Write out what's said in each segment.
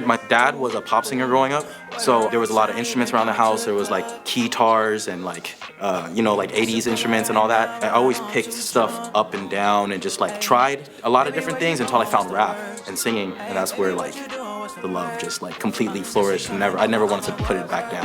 My dad was a pop singer growing up, so there was a lot of instruments around the house. There was like keytars and like, like 80s instruments and all that. I always picked stuff up and down and just like tried a lot of different things until I found rap and singing, and that's where like the love just like completely flourished. And I never wanted to put it back down.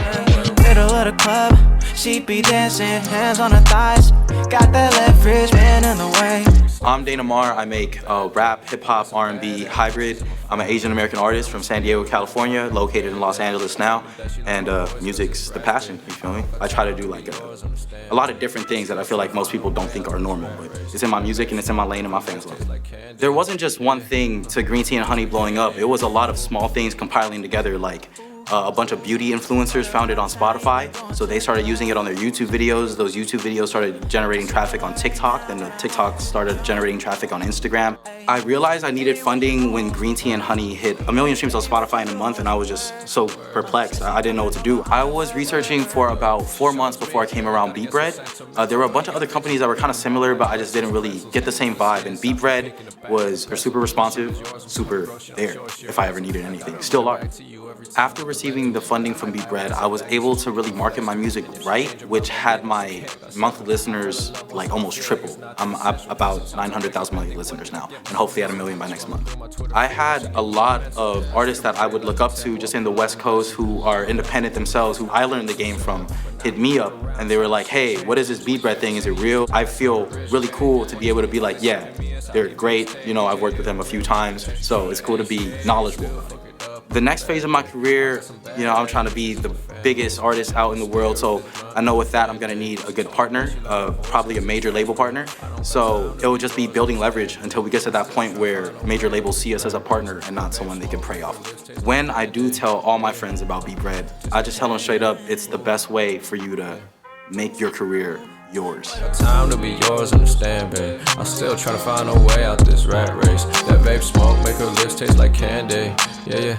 Middle of the club, she be dancing, hands on her thighs, got that leverage, man in the way. I'm Dane Amar. I make rap, hip-hop, R&B hybrid. I'm an Asian American artist from San Diego, California, located in Los Angeles now, and music's the passion, you feel me? I try to do like a lot of different things that I feel like most people don't think are normal, but it's in my music and it's in my lane and my fans love it. There wasn't just one thing to Green Tea and Honey blowing up. It was a lot of small things compiling together, like a bunch of beauty influencers found it on Spotify, so they started using it on their YouTube videos. Those YouTube videos started generating traffic on TikTok, then the TikTok started generating traffic on Instagram. I realized I needed funding when Green Tea and Honey hit 1 million streams on Spotify in a month, and I was just so perplexed. I didn't know what to do. I was researching for about 4 months before I came around beatBread. There were a bunch of other companies that were kind of similar, but I just didn't really get the same vibe, and beatBread they're super responsive, super there if I ever needed anything, still are. After receiving the funding from beatBread, I was able to really market my music right, which had my monthly listeners like almost triple. I'm up about 900,000 monthly listeners now, and hopefully at 1 million by next month. I had a lot of artists that I would look up to just in the West Coast who are independent themselves, who I learned the game from, hit me up, and they were like, hey, what is this beatBread thing? Is it real? I feel really cool to be able to be like, yeah, they're great. I've worked with them a few times, so it's cool to be knowledgeable. The next phase of my career, I'm trying to be the biggest artist out in the world, so I know with that I'm gonna need a good partner, probably a major label partner. So it will just be building leverage until we get to that point where major labels see us as a partner and not someone they can prey off of. When I do tell all my friends about beatBread, I just tell them straight up, it's the best way for you to make your career yours. Time to be yours, understand, babe. I'm still trying to find a way out this rat race. That vape smoke make her lips taste like candy. Yeah,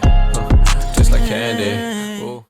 taste like candy.